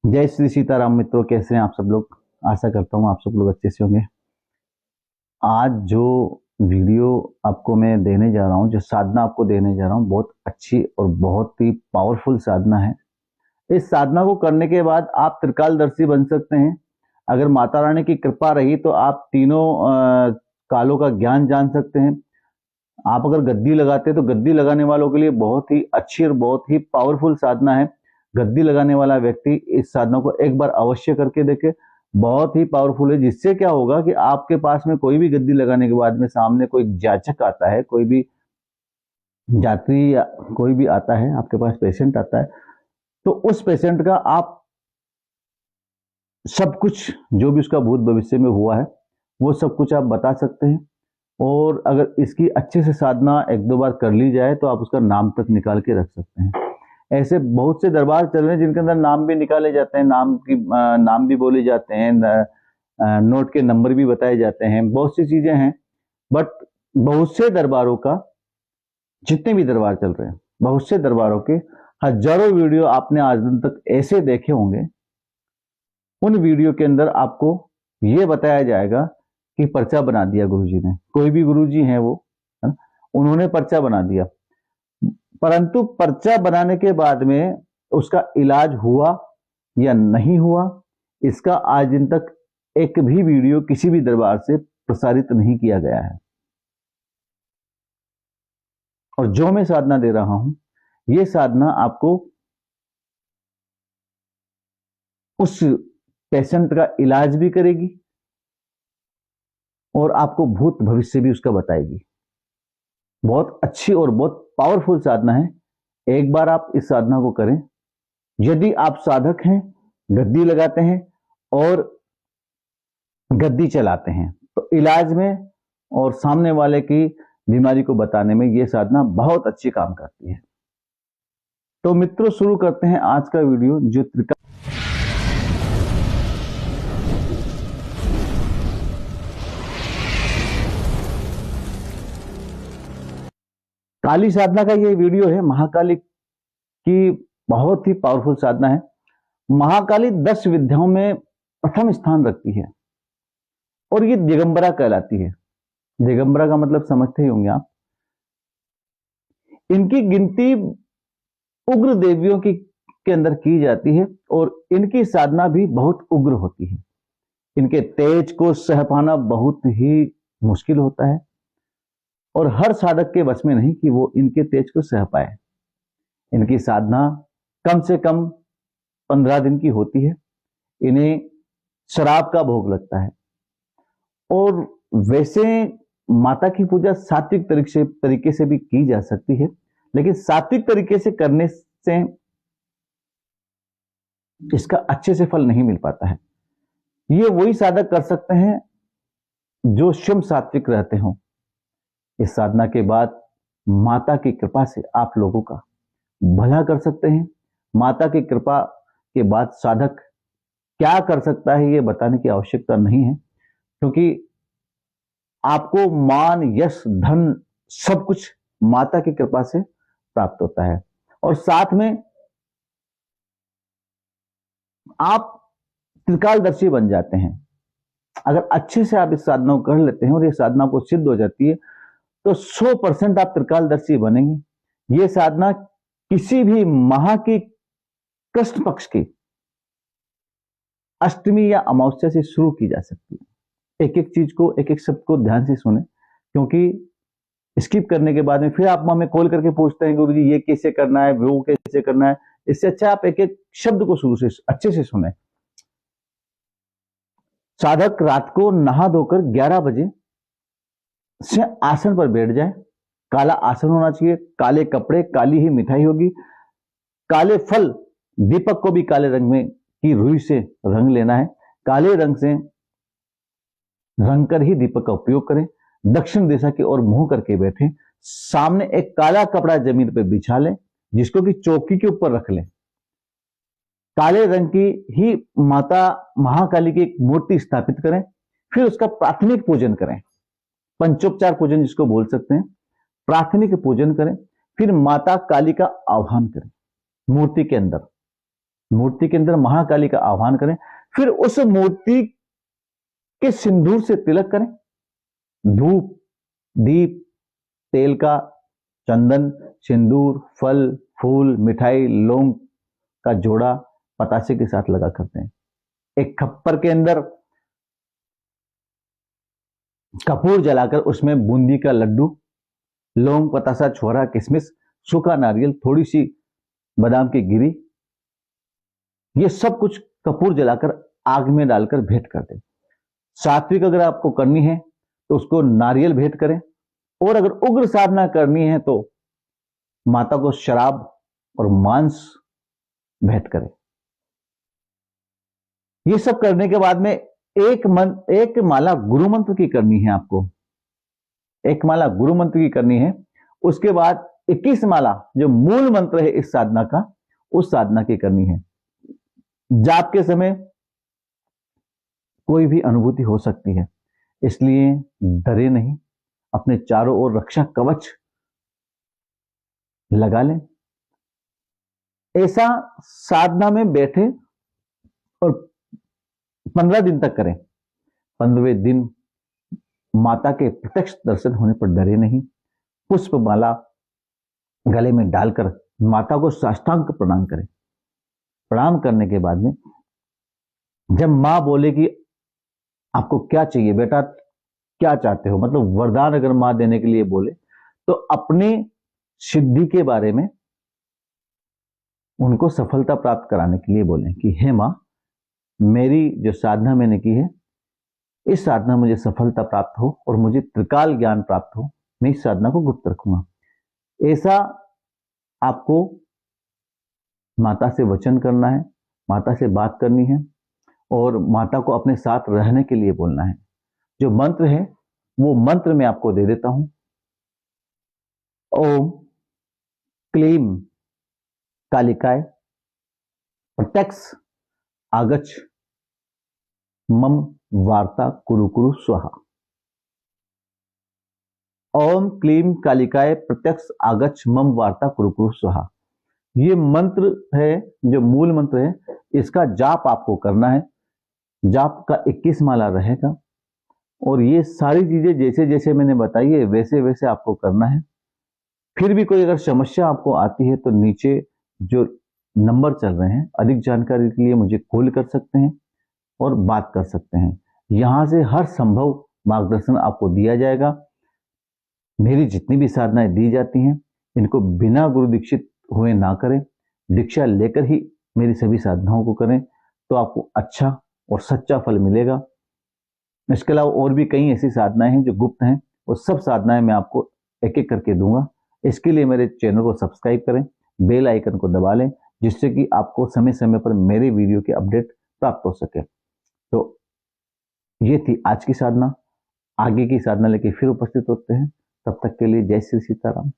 जय श्री सीताराम मित्रों, कैसे हैं आप सब लोग। आशा करता हूँ आप सब लोग अच्छे से होंगे। आज जो वीडियो आपको मैं देने जा रहा हूँ, जो साधना आपको देने जा रहा हूँ, बहुत अच्छी और बहुत ही पावरफुल साधना है। इस साधना को करने के बाद आप त्रिकालदर्शी बन सकते हैं। अगर माता रानी की कृपा रही तो आप तीनों कालों का ज्ञान जान सकते हैं। आप अगर गद्दी लगाते हैं तो गद्दी लगाने वालों के लिए बहुत ही अच्छी और बहुत ही पावरफुल साधना है। गद्दी लगाने वाला व्यक्ति इस साधना को एक बार अवश्य करके देखे। बहुत ही पावरफुल है। जिससे क्या होगा कि आपके पास में कोई भी गद्दी लगाने के बाद में सामने कोई जाचक आता है, कोई भी यात्री या कोई भी आता है, आपके पास पेशेंट आता है, तो उस पेशेंट का आप सब कुछ जो भी उसका भूत भविष्य में हुआ है वो सब कुछ आप बता सकते हैं। और अगर इसकी अच्छे से साधना एक दो बार कर ली जाए तो आप उसका नाम तक निकाल के रख सकते हैं। ऐसे बहुत से दरबार चल रहे हैं जिनके अंदर नाम भी निकाले जाते हैं, नाम भी बोले जाते हैं, नोट के नंबर भी बताए जाते हैं, बहुत सी चीजें हैं। बट बहुत से दरबारों का, जितने भी दरबार चल रहे हैं, बहुत से दरबारों के हजारों वीडियो आपने आज दिन तक ऐसे देखे होंगे। उन वीडियो के अंदर आपको ये बताया जाएगा कि पर्चा बना दिया गुरुजी ने, कोई भी गुरुजी हैं वो, है ना, उन्होंने पर्चा बना दिया। परंतु पर्चा बनाने के बाद में उसका इलाज हुआ या नहीं हुआ, इसका आज दिन तक एक भी वीडियो किसी भी दरबार से प्रसारित नहीं किया गया है। और जो मैं साधना दे रहा हूं, यह साधना आपको उस पेशेंट का इलाज भी करेगी और आपको भूत भविष्य भी उसका बताएगी। बहुत अच्छी और बहुत पावरफुल साधना है। एक बार आप इस साधना को करें। यदि आप साधक हैं, गद्दी लगाते हैं और गद्दी चलाते हैं, तो इलाज में और सामने वाले की बीमारी को बताने में यह साधना बहुत अच्छी काम करती है। तो मित्रों, शुरू करते हैं आज का वीडियो। जो काली साधना का ये वीडियो है। महाकाली की बहुत ही पावरफुल साधना है। महाकाली 10 विद्याओं में प्रथम स्थान रखती है और ये दिगंबरा कहलाती है। दिगंबरा का मतलब समझते ही होंगे आप। इनकी गिनती उग्र देवियों की के अंदर की जाती है और इनकी साधना भी बहुत उग्र होती है। इनके तेज को सह पाना बहुत ही मुश्किल होता है और हर साधक के वश में नहीं कि वो इनके तेज को सह पाए। इनकी साधना कम से कम 15 दिन की होती है। इन्हें शराब का भोग लगता है। और वैसे माता की पूजा सात्विक तरीके से भी की जा सकती है, लेकिन सात्विक तरीके से करने से इसका अच्छे से फल नहीं मिल पाता है। ये वही साधक कर सकते हैं जो स्वयं सात्विक रहते हो। इस साधना के बाद माता की कृपा से आप लोगों का भला कर सकते हैं। माता की कृपा के बाद साधक क्या कर सकता है ये बताने की आवश्यकता नहीं है, क्योंकि आपको मान, यश, धन सब कुछ माता की कृपा से प्राप्त होता है। और साथ में आप त्रिकालदर्शी बन जाते हैं। अगर अच्छे से आप इस साधना को कर लेते हैं और ये साधना को सिद्ध हो जाती है तो 100% आप त्रिकालदर्शी बनेंगे। ये साधना किसी भी माह की कृष्ण पक्ष की अष्टमी या अमावस्या से शुरू की जा सकती है। एक एक चीज को, एक एक शब्द को ध्यान से सुने, क्योंकि स्किप करने के बाद में फिर आप हमें कॉल करके पूछते हैं गुरुजी ये कैसे करना है, वो कैसे करना है। इससे अच्छा आप एक एक शब्द को शुरू से अच्छे से सुने। साधक रात को नहा धोकर 11 बजे से आसन पर बैठ जाए। काला आसन होना चाहिए, काले कपड़े, काली ही मिठाई होगी, काले फल, दीपक को भी काले रंग में की रुई से रंग लेना है। काले रंग से रंग कर ही दीपक का उपयोग करें। दक्षिण दिशा की ओर मुंह करके बैठे। सामने एक काला कपड़ा जमीन पर बिछा लें, जिसको कि चौकी के ऊपर रख लें। काले रंग की ही माता महाकाली की एक मूर्ति स्थापित करें। फिर उसका प्राथमिक पूजन करें, पंचोपचार पूजन जिसको बोल सकते हैं। प्राथमिक पूजन करें, फिर माता काली का आह्वान करें मूर्ति के अंदर। मूर्ति के अंदर महाकाली का आह्वान करें, फिर उस मूर्ति के सिंदूर से तिलक करें। धूप, दीप, तेल का, चंदन, सिंदूर, फल, फूल, मिठाई, लौंग का जोड़ा पतासे के साथ लगा करते हैं। एक खप्पर के अंदर कपूर जलाकर उसमें बूंदी का लड्डू, लौंग, पतासा, छोरा, किशमिश, सूखा नारियल, थोड़ी सी बादाम की गिरी, ये सब कुछ कपूर जलाकर आग में डालकर भेंट कर दें। सात्विक अगर आपको करनी है तो उसको नारियल भेंट करें, और अगर उग्र साधना करनी है तो माता को शराब और मांस भेंट करें। ये सब करने के बाद में एक माला गुरु मंत्र की करनी है आपको, एक माला गुरु मंत्र की करनी है। उसके बाद 21 माला जो मूल मंत्र है इस साधना का, उस साधना की करनी है। जाप के समय कोई भी अनुभूति हो सकती है, इसलिए डरे नहीं, अपने चारों ओर रक्षा कवच लगा लें। ऐसा साधना में बैठे और 15 दिन तक करें। 15वें दिन माता के प्रत्यक्ष दर्शन होने पर डरे नहीं। पुष्प माला गले में डालकर माता को साष्टांग प्रणाम करें। प्रणाम करने के बाद में जब मां बोले कि आपको क्या चाहिए बेटा, क्या चाहते हो, मतलब वरदान अगर मां देने के लिए बोले, तो अपनी सिद्धि के बारे में उनको सफलता प्राप्त कराने के लिए बोलें कि हे मां, मेरी जो साधना मैंने की है, इस साधना मुझे सफलता प्राप्त हो और मुझे त्रिकाल ज्ञान प्राप्त हो, मैं इस साधना को गुप्त रखूंगा। ऐसा आपको माता से वचन करना है, माता से बात करनी है और माता को अपने साथ रहने के लिए बोलना है। जो मंत्र है वो मंत्र मैं आपको दे देता हूं। ओम क्लीम कालिकाय प्रत्यक्ष आगच्छ मम वार्ता कुरु कुरु स्वाहा। ओम क्लीम कालिकाय प्रत्यक्ष आगच्छ मम वार्ता कुरु कुरु स्वाहा। ये मंत्र है, जो मूल मंत्र है, इसका जाप आपको करना है। जाप का 21 माला रहेगा और ये सारी चीजें जैसे जैसे मैंने बताई है वैसे वैसे आपको करना है। फिर भी कोई अगर समस्या आपको आती है तो नीचे जो नंबर चल रहे हैं, अधिक जानकारी के लिए मुझे कॉल कर सकते हैं और बात कर सकते हैं। यहां से हर संभव मार्गदर्शन आपको दिया जाएगा। मेरी जितनी भी साधनाएं दी जाती हैं, इनको बिना गुरु दीक्षित हुए ना करें, दीक्षा लेकर ही मेरी सभी साधनाओं को करें, तो आपको अच्छा और सच्चा फल मिलेगा। इसके अलावा और भी कई ऐसी साधनाएं हैं जो गुप्त हैं, वो सब साधनाएं मैं आपको एक एक करके दूंगा। इसके लिए मेरे चैनल को सब्सक्राइब करें, बेल आइकन को दबा लें, जिससे कि आपको समय समय पर मेरे वीडियो के अपडेट प्राप्त हो सके। तो ये थी आज की साधना। आगे की साधना लेके फिर उपस्थित होते हैं। तब तक के लिए जय श्री सीताराम।